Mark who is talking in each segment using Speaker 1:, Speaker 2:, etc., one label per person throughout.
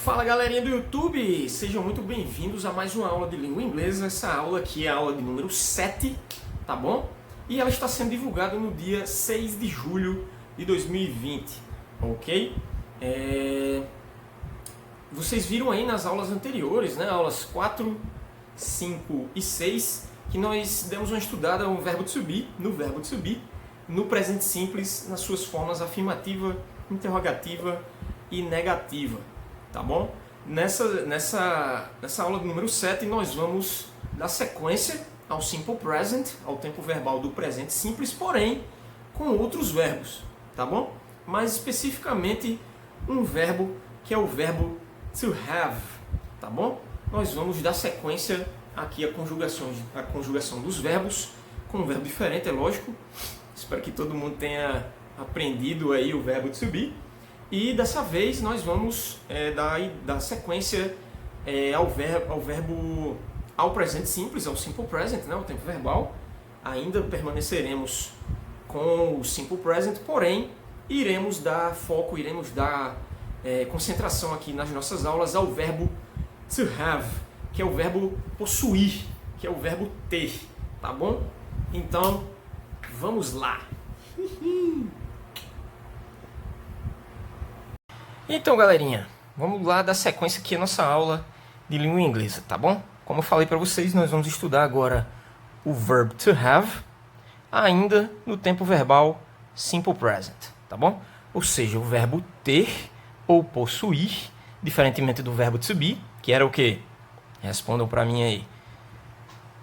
Speaker 1: Fala galerinha do YouTube, sejam muito bem-vindos a mais uma aula de língua inglesa. Essa aula aqui é a aula de número 7, tá bom? E ela está sendo divulgada no dia 6 de julho de 2020, ok? Vocês viram aí nas aulas anteriores, né? Aulas 4, 5 e 6, que nós demos uma estudada no verbo to be, no presente simples, nas suas formas afirmativa, interrogativa e negativa. Tá bom? Nessa aula do número 7 nós vamos dar sequência ao simple present, ao tempo verbal do presente simples, porém com outros verbos, tá bom? Mais especificamente um verbo que é o verbo to have, tá bom? Nós vamos dar sequência aqui à conjugação dos verbos com um verbo diferente, é lógico. Espero que todo mundo tenha aprendido aí o verbo to be. E dessa vez nós vamos dar sequência ao presente simples, ao simple present, né, o tempo verbal. Ainda permaneceremos com o simple present, porém iremos dar foco, iremos dar concentração aqui nas nossas aulas ao verbo to have, que é o verbo possuir, que é o verbo ter, tá bom? Então, vamos lá! Então, galerinha, vamos lá dar sequência aqui à nossa aula de língua inglesa, tá bom? Como eu falei para vocês, nós vamos estudar agora o verbo to have, ainda no tempo verbal simple present, tá bom? Ou seja, o verbo ter ou possuir, diferentemente do verbo to be, que era o quê? Respondam para mim aí.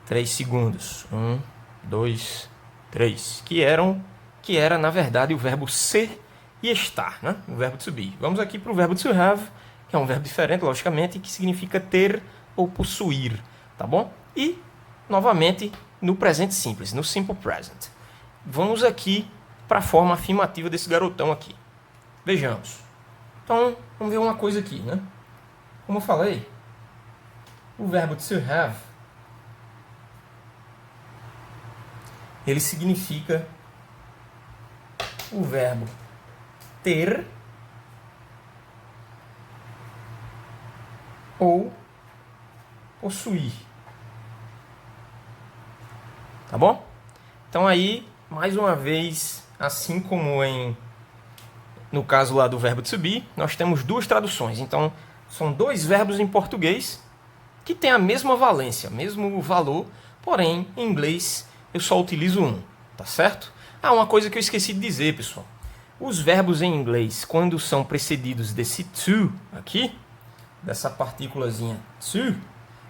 Speaker 1: 3 segundos. 1, 2, 3. Que era, na verdade, o verbo ser e estar, né? O verbo to be. Vamos aqui para o verbo to have, que é um verbo diferente, logicamente, que significa ter ou possuir, tá bom? E, novamente, no presente simples, no simple present. Vamos aqui para a forma afirmativa desse garotão aqui. Vejamos. Então, vamos ver uma coisa aqui, né? Como eu falei, o verbo to have, ele significa o verbo ter ou possuir. Tá bom? Então aí, mais uma vez, assim como no caso lá do verbo to be, nós temos duas traduções. Então, são dois verbos em português que têm a mesma valência, mesmo valor, porém, em inglês eu só utilizo um, tá certo? Ah, uma coisa que eu esqueci de dizer, pessoal. Os verbos em inglês, quando são precedidos desse to aqui, dessa partículazinha to,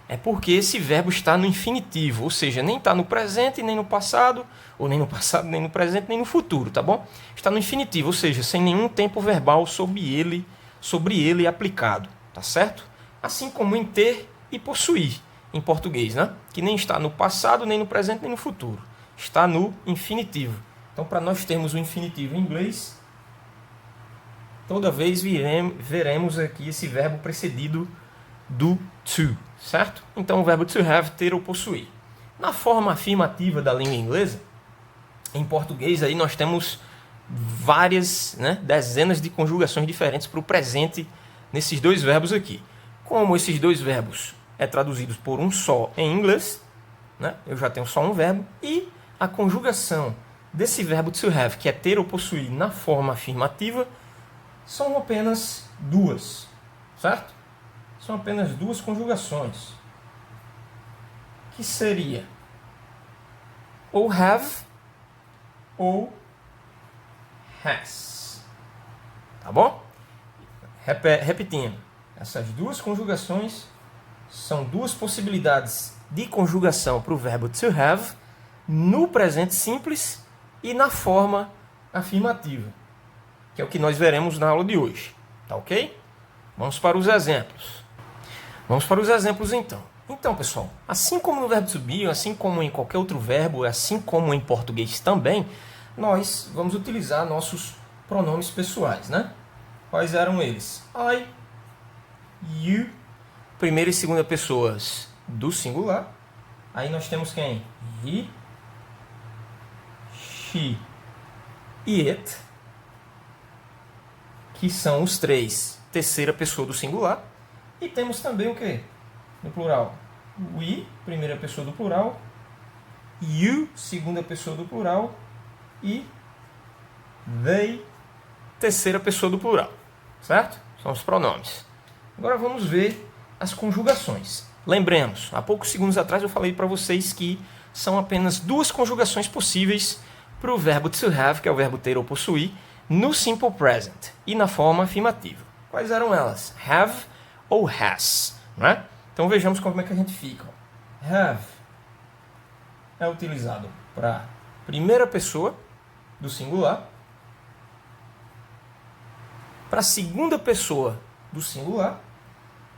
Speaker 1: é porque esse verbo está no infinitivo, ou seja, nem está no presente, nem no passado, ou nem no passado, nem no presente, nem no futuro, tá bom? Está no infinitivo, ou seja, sem nenhum tempo verbal sobre ele aplicado, tá certo? Assim como em ter e possuir, em português, né? Que nem está no passado, nem no presente, nem no futuro. Está no infinitivo. Então, para nós termos o infinitivo em inglês, toda vez veremos aqui esse verbo precedido do to, certo? Então, o verbo to have, ter ou possuir. Na forma afirmativa da língua inglesa, em português, aí nós temos várias, dezenas de conjugações diferentes para o presente nesses dois verbos aqui. Como esses dois verbos é traduzidos por um só em inglês, né? Eu já tenho só um verbo, e a conjugação desse verbo to have, que é ter ou possuir na forma afirmativa, são apenas duas, certo? São apenas duas conjugações, que seria ou have ou has, tá bom? Repetindo, essas duas conjugações são duas possibilidades de conjugação para o verbo to have no presente simples e na forma afirmativa, que é o que nós veremos na aula de hoje, tá ok? Vamos para os exemplos. Vamos para os exemplos então. Então, pessoal, assim como no verbo to be, assim como em qualquer outro verbo, assim como em português também, nós vamos utilizar nossos pronomes pessoais, né? Quais eram eles? I, you, primeira e segunda pessoas do singular. Aí nós temos quem? He, she e it, que são os três terceira pessoa do singular. E temos também o que? No plural, we, primeira pessoa do plural, you, segunda pessoa do plural, e they, terceira pessoa do plural. Certo? São os pronomes. Agora vamos ver as conjugações. Lembremos, há poucos segundos atrás eu falei para vocês que são apenas duas conjugações possíveis para o verbo to have, que é o verbo ter ou possuir, no simple present e na forma afirmativa. Quais eram elas? Have ou has. Não é? Então vejamos como é que a gente fica. Have é utilizado para primeira pessoa do singular, para a segunda pessoa do singular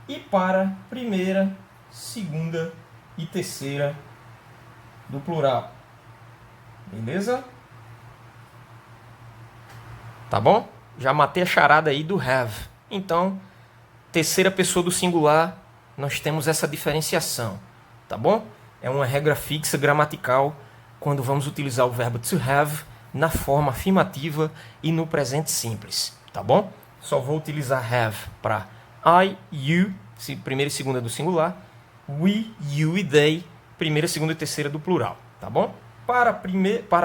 Speaker 1: e para primeira, segunda e terceira do plural. Beleza? Tá bom? Já matei a charada aí do have. Então, terceira pessoa do singular, nós temos essa diferenciação. Tá bom? É uma regra fixa gramatical quando vamos utilizar o verbo to have na forma afirmativa e no presente simples. Tá bom? Só vou utilizar have para I, you, primeira e segunda do singular, we, you e they, primeira, segunda e terceira do plural, tá bom? Para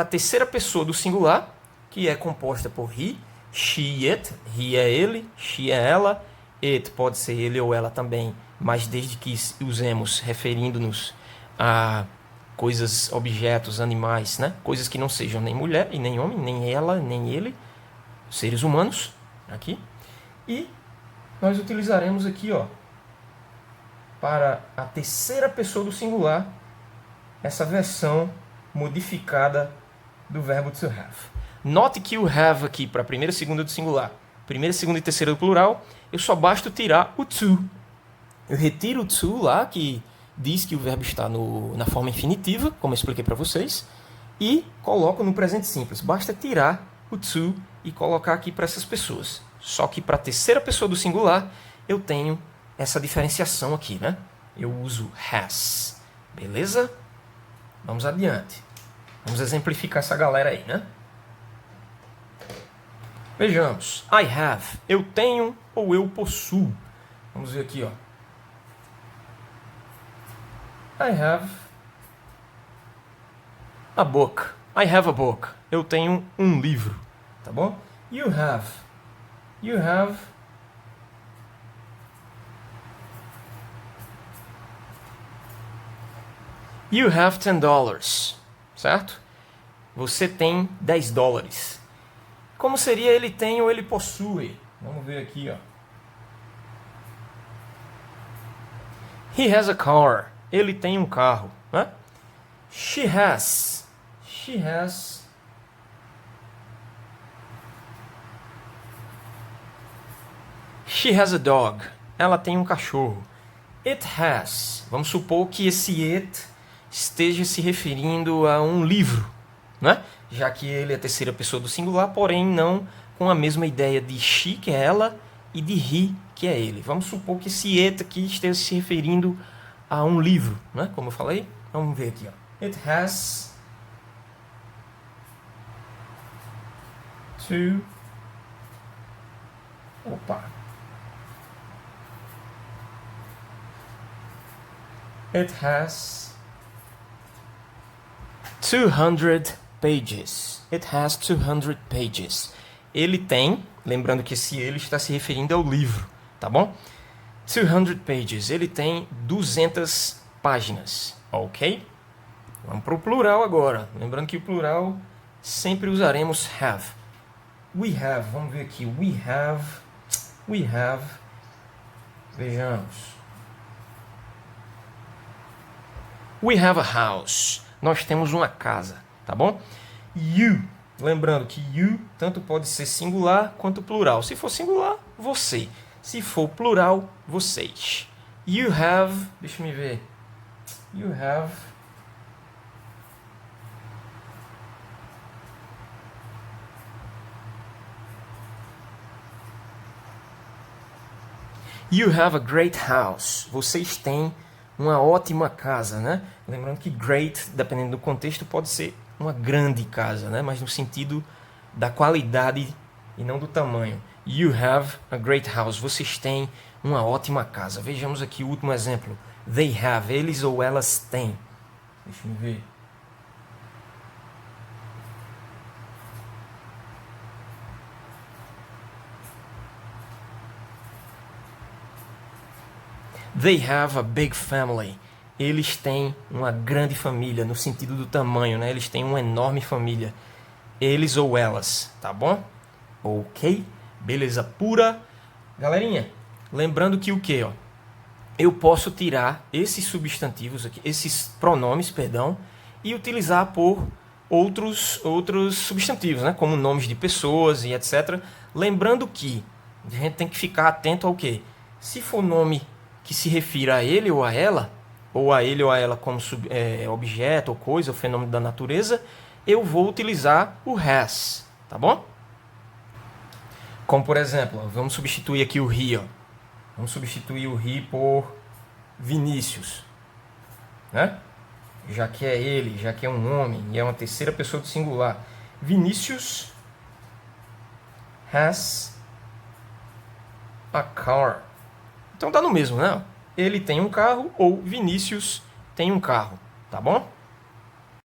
Speaker 1: a terceira pessoa do singular, que é composta por he, she, it, he é ele, she é ela, it pode ser ele ou ela também, mas desde que usemos referindo-nos a coisas, objetos, animais, né? Coisas que não sejam nem mulher e nem homem, nem ela, nem ele, seres humanos, aqui. E nós utilizaremos aqui, ó, para a terceira pessoa do singular, essa versão modificada do verbo to have. Note que o have aqui para a primeira e segunda do singular, primeira, segunda e terceira do plural, eu só basta tirar o to. Eu retiro o to lá, que diz que o verbo está na forma infinitiva, como eu expliquei para vocês, e coloco no presente simples. Basta tirar o to e colocar aqui para essas pessoas. Só que para a terceira pessoa do singular, eu tenho essa diferenciação aqui, né? Eu uso has. Beleza? Vamos adiante. Vamos exemplificar essa galera aí, né? Vejamos. I have. Eu tenho ou eu possuo. Vamos ver aqui, ó. I have a book. I have a book. Eu tenho um livro. Tá bom? You have. You have $10. Certo? Você tem $10. Como seria ele tem ou ele possui? Vamos ver aqui, ó. He has a car. Ele tem um carro, né? She has a dog. Ela tem um cachorro. It has. Vamos supor que esse it esteja se referindo a um livro, né? Já que ele é a terceira pessoa do singular, porém não com a mesma ideia de she, que é ela, e de he, que é ele. Vamos supor que esse it aqui esteja se referindo a um livro, né? Como eu falei. Vamos ver aqui, ó. It has to... Opa! It has 200 pages. It has 200 pages. Ele tem, lembrando que esse ele está se referindo ao livro, tá bom? 200 pages. Ele tem 200 páginas, ok? Vamos para o plural agora. Lembrando que o plural sempre usaremos have. We have, vamos ver aqui. We have. Vejamos. We have a house. Nós temos uma casa, tá bom? You. Lembrando que you tanto pode ser singular quanto plural. Se for singular, você. Se for plural, vocês. You have... Deixa eu ver. You have... You have a great house. Vocês têm uma ótima casa, né? Lembrando que great, dependendo do contexto, pode ser uma grande casa, né? Mas no sentido da qualidade e não do tamanho. You have a great house. Vocês têm uma ótima casa. Vejamos aqui o último exemplo. They have. Eles ou elas têm. Deixa eu ver. They have a big family. Eles têm uma grande família, no sentido do tamanho, né? Eles têm uma enorme família. Eles ou elas, tá bom? Ok? Beleza pura. Galerinha, lembrando que o que, ó? Eu posso tirar esses substantivos aqui, esses pronomes, perdão, e utilizar por outros substantivos, né? Como nomes de pessoas e etc. Lembrando que a gente tem que ficar atento ao que? Se for nome que se refira a ele ou a ela como objeto ou coisa, ou fenômeno da natureza, eu vou utilizar o has, tá bom? Como por exemplo, vamos substituir aqui o he, ó. Vamos substituir o he por Vinícius, né? Já que é ele, já que é um homem e é uma terceira pessoa do singular. Vinícius has a car. Então dá no mesmo, né? Ele tem um carro ou Vinícius tem um carro, tá bom?